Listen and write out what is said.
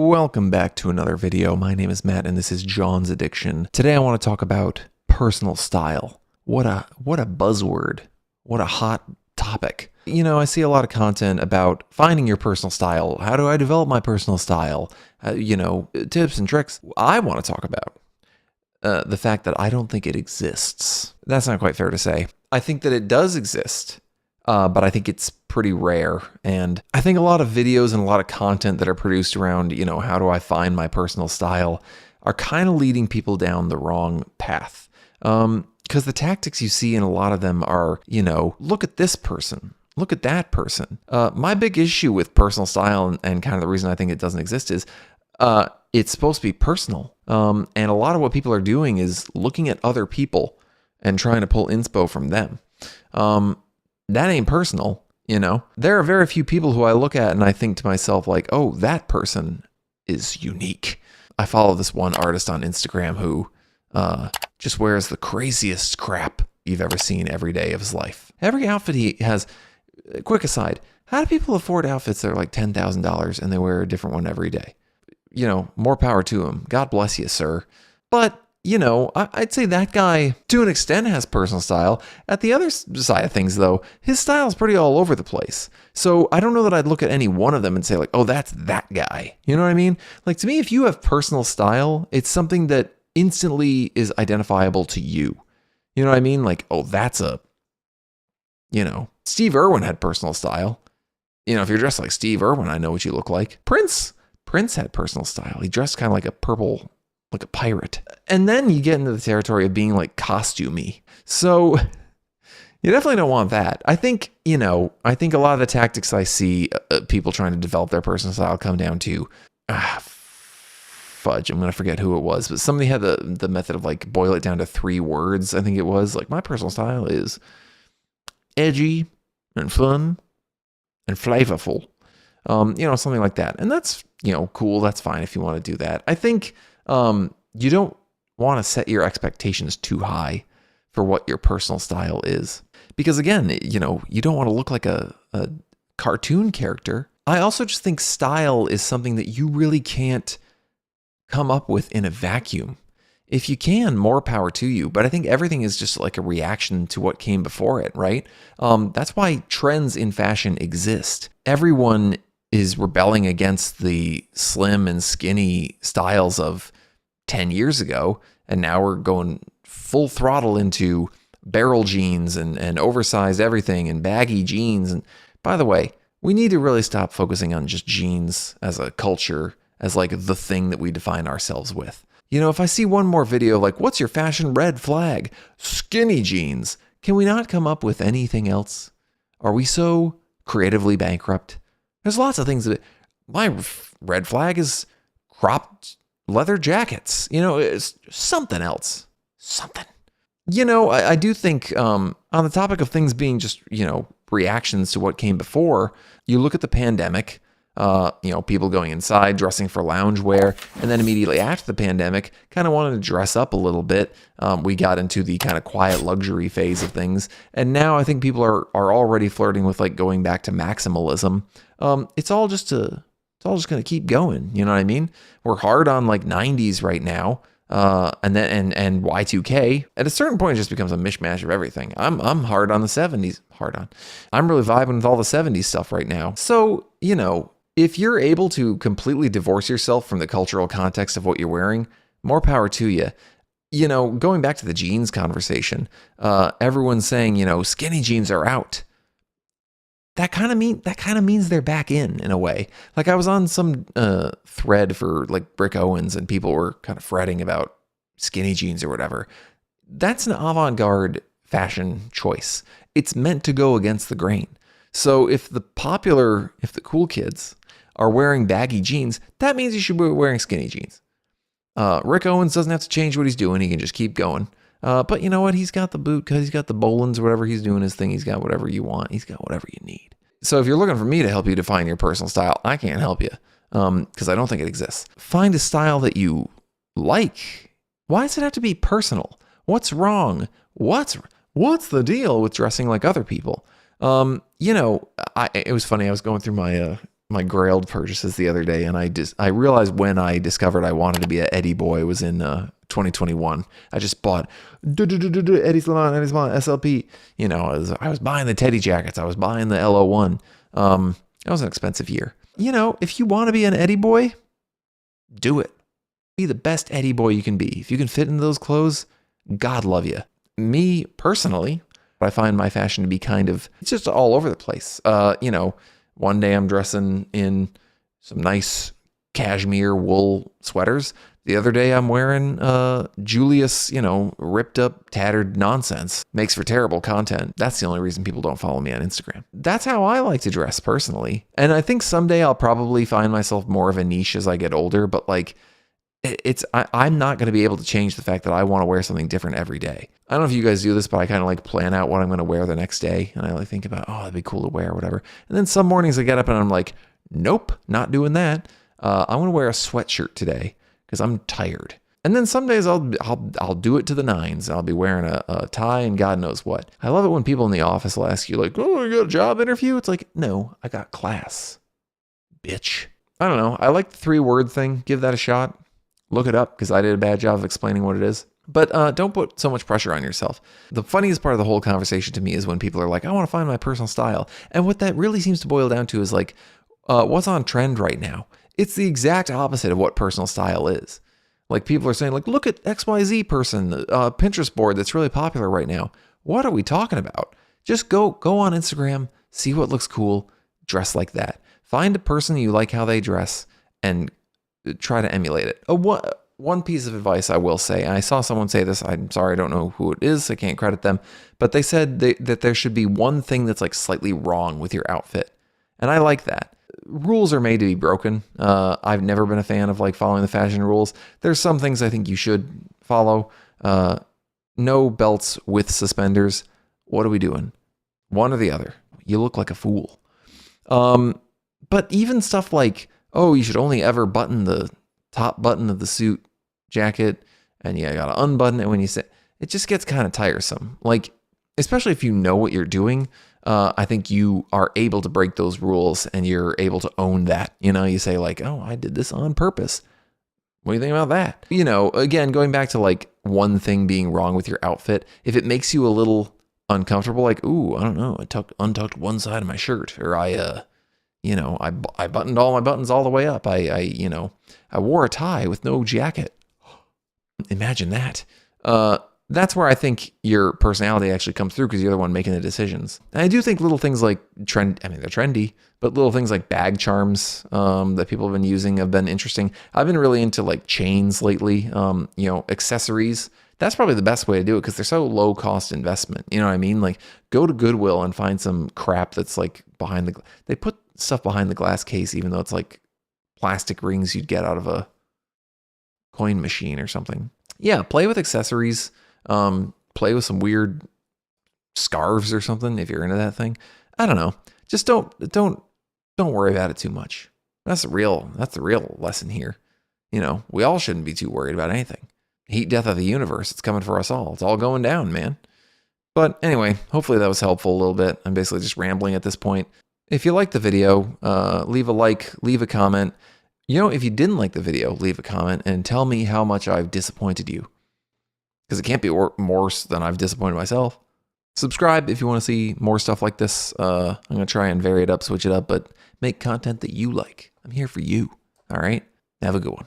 Welcome back to another video. My name is Matt and this is Jawnz Addiction. Today I want to talk about personal style. What a buzzword. What a hot topic. You know, I see a lot of content about finding your personal style. How do I develop my personal style? Tips and tricks. I want to talk about the fact that I don't think it exists. That's not quite fair to say. I think that it does exist. But I think it's pretty rare. And I think a lot of videos and a lot of content that are produced around, how do I find my personal style are kind of leading people down the wrong path. Because the tactics you see in a lot of them are, look at this person, look at that person. My big issue with personal style and kind of the reason I think it doesn't exist is it's supposed to be personal. And a lot of what people are doing is looking at other people and trying to pull inspo from them. That ain't personal, There are very few people who I look at and I think to myself like, oh, that person is unique. I follow this one artist on Instagram who just wears the craziest crap you've ever seen every day of his life. Every outfit he has, quick aside, how do people afford outfits that are like $10,000 and they wear a different one every day? More power to him. God bless you, sir. But I'd say that guy, to an extent, has personal style. At the other side of things, though, his style is pretty all over the place. So I don't know that I'd look at any one of them and say, like, oh, that's that guy. You know what I mean? Like, to me, if you have personal style, it's something that instantly is identifiable to you. You know what I mean? Like, oh, that's Steve Irwin had personal style. If you're dressed like Steve Irwin, I know what you look like. Prince had personal style. He dressed kind of like a pirate. And then you get into the territory of being like costumey. So you definitely don't want that. I think a lot of the tactics I see people trying to develop their personal style come down to, fudge, I'm going to forget who it was, but somebody had the method of like boil it down to 3 words. I think it was like, my personal style is edgy and fun and flavorful. Something like that. And that's, cool. That's fine if you want to do that. I think, you don't want to set your expectations too high for what your personal style is. Because again, you don't want to look like a cartoon character. I also just think style is something that you really can't come up with in a vacuum. If you can, more power to you. But I think everything is just like a reaction to what came before it, right? That's why trends in fashion exist. Everyone is rebelling against the slim and skinny styles of 10 years ago, and now we're going full throttle into barrel jeans and oversized everything and baggy jeans. And by the way, we need to really stop focusing on just jeans as a culture, as like the thing that we define ourselves with. If I see one more video like, what's your fashion red flag? Skinny jeans. Can we not come up with anything else? Are we so creatively bankrupt? There's lots of things that my red flag is cropped leather jackets. It's something else. Something. I do think on the topic of things being just, reactions to what came before, you look at the pandemic, people going inside, dressing for loungewear, and then immediately after the pandemic, kind of wanted to dress up a little bit. We got into the kind of quiet luxury phase of things. And now I think people are already flirting with like going back to maximalism. It's all just going to keep going. You know what I mean? We're hard on like 90s right now. And Y2K. At a certain point, it just becomes a mishmash of everything. I'm hard on the 70s. I'm really vibing with all the 70s stuff right now. So, if you're able to completely divorce yourself from the cultural context of what you're wearing, more power to you. Going back to the jeans conversation, everyone's saying, skinny jeans are out. That kind of means they're back in a way. Like I was on some thread for like Rick Owens and people were kind of fretting about skinny jeans or whatever. That's an avant-garde fashion choice. It's meant to go against the grain. So if the cool kids are wearing baggy jeans, that means you should be wearing skinny jeans. Rick Owens doesn't have to change what he's doing. He can just keep going. But you know what? He's got the boot because he's got the Bolins or whatever he's doing his thing. He's got whatever you want. He's got whatever you need. So if you're looking for me to help you define your personal style, I can't help you because I don't think it exists. Find a style that you like. Why does it have to be personal? What's wrong? What's the deal with dressing like other people? It was funny. I was going through my my grailed purchases the other day, and I realized when I discovered I wanted to be an Eddie boy was in 2021. I just bought Eddie Salon, SLP. You know, I was buying the Teddy jackets. I was buying the LO1. That was an expensive year. You know, if you want to be an Eddie boy, do it. Be the best Eddie boy you can be. If you can fit into those clothes, God love you. Me personally, I find my fashion to be it's just all over the place. You know, one day I'm dressing in some nice cashmere wool sweaters. The other day I'm wearing Julius, you know, ripped up, tattered nonsense. Makes for terrible content. That's the only reason people don't follow me on Instagram. That's how I like to dress personally. And I think someday I'll probably find myself more of a niche as I get older, but like I'm not going to be able to change the fact that I want to wear something different every day. I don't know if you guys do this, but I kind of like plan out what I'm going to wear the next day. And I like think about, oh, that'd be cool to wear or whatever. And then some mornings I get up and I'm like, nope, not doing that. I'm going to wear a sweatshirt today because I'm tired. And then some days I'll do it to the nines. I'll be wearing a tie and God knows what. I love it when people in the office will ask you like, oh, you got a job interview? It's like, no, I got class, bitch. I don't know. I like the 3-word thing. Give that a shot. Look it up because I did a bad job of explaining what it is. But don't put so much pressure on yourself. The funniest part of the whole conversation to me is when people are like, I want to find my personal style. And what that really seems to boil down to is like, what's on trend right now? It's the exact opposite of what personal style is. Like people are saying like, look at XYZ person, Pinterest board that's really popular right now. What are we talking about? Just go on Instagram, see what looks cool, dress like that. Find a person you like how they dress and try to emulate it. One piece of advice I will say, I saw someone say this, I'm sorry, I don't know who it is, I can't credit them, but they said that there should be one thing that's like slightly wrong with your outfit. And I like that. Rules are made to be broken. I've never been a fan of like following the fashion rules. There's some things I think you should follow. No belts with suspenders. What are we doing? One or the other. You look like a fool. But even stuff like, oh, you should only ever button the top button of the suit jacket, and you gotta unbutton it when you sit. It just gets kind of tiresome. Like, especially if you know what you're doing, I think you are able to break those rules and you're able to own that. You know, you say like, oh, I did this on purpose. What do you think about that? You know, again, going back to like one thing being wrong with your outfit, if it makes you a little uncomfortable, like, ooh, I don't know, I untucked one side of my shirt, or I buttoned all my buttons all the way up. I wore a tie with no jacket. Imagine that. That's where I think your personality actually comes through because you're the one making the decisions. And I do think little things like they're trendy, but little things like bag charms that people have been using have been interesting. I've been really into like chains lately, accessories. That's probably the best way to do it because they're so low cost investment. You know what I mean? Like go to Goodwill and find some crap that's like they put stuff behind the glass case, even though it's like plastic rings you'd get out of a coin machine or something. Yeah, play with accessories. Play with some weird scarves or something if you're into that thing. I don't know. Just don't worry about it too much. That's the real lesson here. You know, we all shouldn't be too worried about anything. Heat death of the universe. It's coming for us all. It's all going down, man. But anyway, hopefully that was helpful a little bit. I'm basically just rambling at this point. If you liked the video, leave a like, leave a comment. You know, if you didn't like the video, leave a comment and tell me how much I've disappointed you. Because it can't be worse than I've disappointed myself. Subscribe if you want to see more stuff like this. I'm going to try and vary it up, switch it up, but make content that you like. I'm here for you. All right? Have a good one.